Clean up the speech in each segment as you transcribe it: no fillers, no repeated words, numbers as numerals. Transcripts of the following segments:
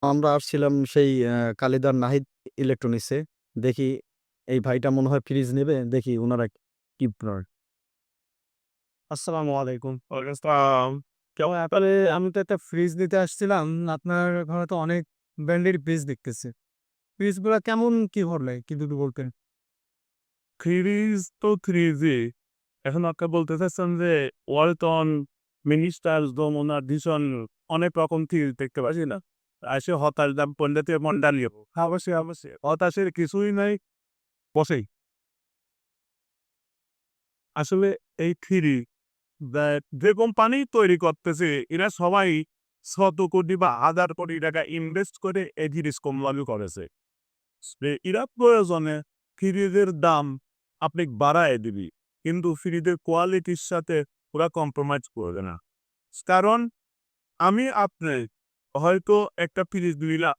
আমরা আসছিলাম সেই কালিদার নাহিদ ইলেকট্রনিক্সে। দেখি এই ভাইটা মনে হয় ফ্রিজ নেবে। দেখি উনারা কি আসসালামু আলাইকুম। ওয়ালাইকুম আসসালাম। কেমন ব্যাপারে আমি তো একটা ফ্রিজ নিতে আসছিলাম। আপনার ঘরে তো অনেক ব্র্যান্ডের ফ্রিজ দেখতেছি। ফ্রিজগুলা কেমন কি ধরনের? কি যদি বলতেন? ফ্রিজ তো ফ্রিজই। এখন আপনি বলতে চাচ্ছেন যে ওয়ালটন, মিনিস্টার, যমুনা, ভিশন অনেক রকম ফ্রিজ দেখতে পাচ্ছি না? এসে হতাশ দাম পড়লে তো এমন দাঁড়িয়ে অবশ্যই, অবশ্যই। হতাশের কিছুই নাই, বসেই। আসলে এই ফ্রিজ যে কোম্পানি তৈরি করতেছে এরা সবাই শত কোটি বা হাজার কোটি টাকা ইনভেস্ট করে এই ফ্রিজ কোম্পানি করেছে। এরা প্রয়োজনে ফ্রিজের দাম আপনি বাড়ায় দিবি, কিন্তু ফ্রিজের কোয়ালিটির সাথে ওরা কম্প্রোমাইজ করবে না। কারণ আমি আপনি হয়তো একটা ফ্রিজ নিলাম,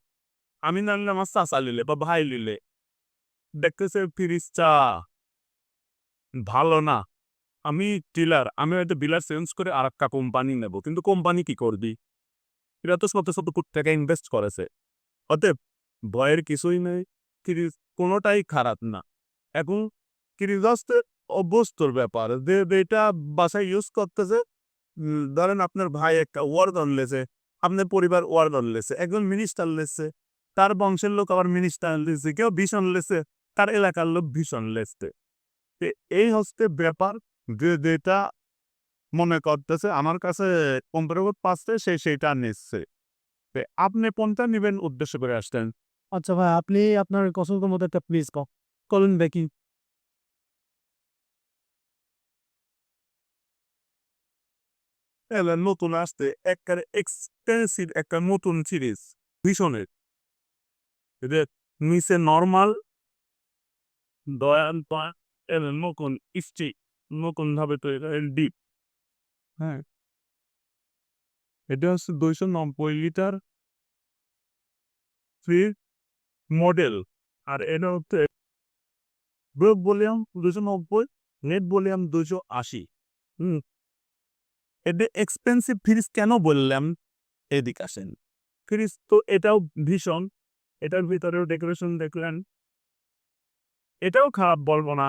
আমি না নিলে আমার চাচা নিলে বা ভাই নিলে দেখতেছে ফ্রিজটা ভালো না, আমি ডিলার, আমি হয়তো ডিলার চেঞ্জ করে আর একটা কোম্পানি নেব, কিন্তু কোম্পানি কি করবি? এরা তো শত শত কোটি টাকা ইনভেস্ট করেছে। অতএব ভয়ের কিছুই নেই। ফ্রিজ কোনোটাই খারাপ না। এখন ফ্রিজ হচ্ছে অভ্যস্তর ব্যাপার। যে যেটা বাসায় ইউজ করতেছে, ধরেন আপনার ভাই একটা ওয়ালটন লেছে, আপনার পরিবার ওয়ালটন লেছে, একজন মিনিস্টার লেছে, তার বংশের লোক আবার মিনিস্টার লেছে, কেউ ভীষণ লেছে, তার এলাকার লোক ভীষণ লেছে। তো এই হচ্ছে ব্যাপার, যে যেটা মনে করতেছে আমার কাছে কমফোর্টেবল পাচ্ছে সে সেইটা নিচ্ছে। তো আপনি কোনটা নিবেন উদ্দেশ্য করে আসছেন? আচ্ছা ভাই, আপনি আপনার পছন্দ মতো একটা ফ্রিজ বলেন দেখি। এবার নতুন আসছে একবারে এক্সপেন্সিভ একটা নতুন সিরিজ ভীষণের। এদের নিচে নরমাল দয়াল পা এদের নতুন স্টিক নতুন ভাবে তৈরি ডিপ। হ্যাঁ, এটা হচ্ছে 290 লিটার ফ্রি মডেল। আর এটা হচ্ছে গ্রুপ ভলিউম 290, নেট ভলিউম 280। হুম, এটা এক্সপেন্সিভ ফ্রিজ কেন বললাম? এদিকে আসেন। ফ্রিজ তো এটাও ভীষণ, এটার ভিতরেও ডেকোরেশন দেখলেন, এটাও খারাপ বলবো না।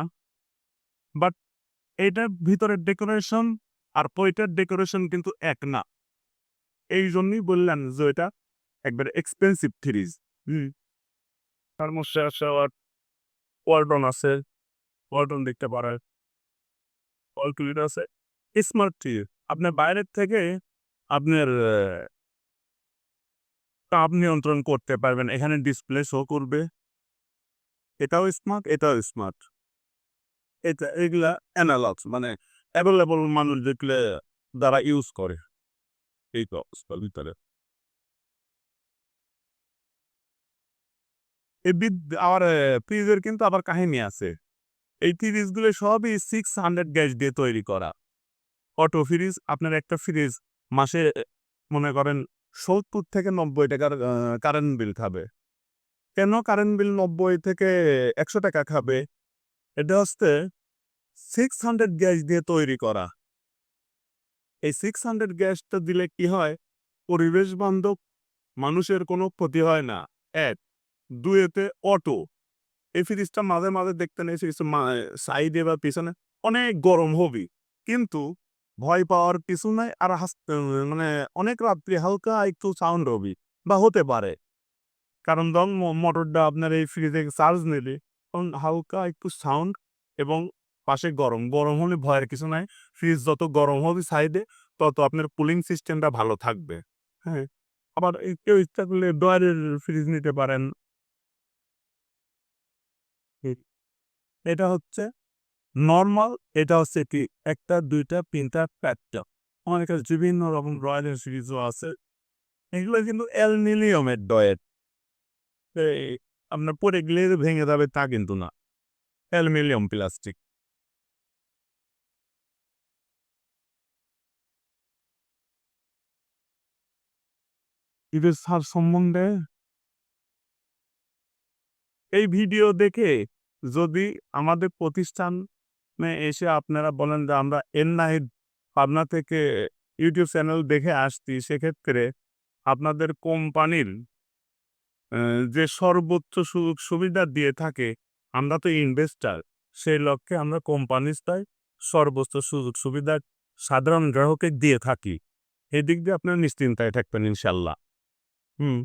বাট এইটার ভিতরের ডেকোরেশন আর ওইটার ডেকোরেশন কিন্তু এক না। এই জন্যই বললাম যে এটা একবারে এক্সপেন্সিভ ফ্রিজ। হুম, তার মধ্যে আছে আবার ওয়ালটন আছে, ওয়ালটন দেখতে পারেন, ওয়ালটন আছে। স্মার্ট টিভি আপনার বাইরের থেকে আপনার তাপ নিয়ন্ত্রণ করতে পারবেন, এখানে ডিসপ্লে শো করবে। এটাও স্মার্ট, এটাও স্মার্ট। এটা এগুলা অ্যানালগ, মানে অ্যাভেলেবল মানুষ দেখলে যারা ইউজ করে এই অবস্থার ভিতরে। এবিট আবার ফ্রিজের কিন্তু আবার কাহিনী আছে। এই ফ্রিজগুলো সবই 600 গ্যাস দিয়ে তৈরি করা। অটো ফ্রিজ, আপনার একটা ফ্রিজ মাসে মনে করেন ৭০ থেকে ৯০ টাকার কারেন্ট বিল খাবে। কেন কারেন্ট বিল ৯০ থেকে ১০০ টাকা খাবে? এটা হচ্ছে 600 গ্যাস দিয়ে তৈরি করা। এই 600 গ্যাসটা দিলে কি হয়? পরিবেশ বান্ধব, মানুষের কোনো ক্ষতি হয় না। ১, ২ এতে অটো। এই ফ্রিজটা মাঝে, মাঝে দেখতেন এই ফ্রিজটা সাইডে বা পিছনে অনেক গরম হবেই। কিন্তু ভয় পাওয়ার কিছু নাই। আর মানে অনেক রাত্রি হালকা একটু সাউন্ড হবে বা হতে পারে। কারণ ধরুন মোটরটা আপনার এই ফ্রিজে চার্জ নিলে তখন হালকা একটু সাউন্ড এবং পাশে গরম। গরম হলে ভয়ের কিছু নাই। ফ্রিজ যত গরম হবে সাইডে, তত আপনার কুলিং সিস্টেমটা ভালো থাকবে। হ্যাঁ? আবার কেউ ইচ্ছা করলে ডয়ারের ফ্রিজ নিতে পারেন। হুম, এটা হচ্ছে নরমাল, এটা হচ্ছে কি ১ টা, ২ টা, ৩ টা, ৪ টা। আমার কাছে বিভিন্ন রকম রয়্যালের সিরিজও আছে। এগুলো কিন্তু অ্যালুমিনিয়ামের ডয়ের। এই আপনার পড়ে গেলে যে ভেঙে যাবে তা কিন্তু না। Aluminium plastic. ঈদের ছাড় সম্বন্ধে এই ভিডিও দেখে যদি আমাদের প্রতিষ্ঠানে এসে আপনারা বলেন যে আমরা এননাহিদ পাবনা থেকে ইউটিউব চ্যানেল দেখে আসছি, সেক্ষেত্রে আপনাদের কোম্পানির যে সর্বোচ্চ সুযোগ সুবিধা দিয়ে থাকে, আমরা তো ইনভেস্টার, সেই লক্ষ্যে আমরা কোম্পানিজটায় সর্বোচ্চ সুযোগ সুবিধা সাধারণ গ্রাহকের দিয়ে থাকি। এদিক দিয়ে আপনারা নিশ্চিন্তায় থাকবেন ইনশাল্লাহ। হুম।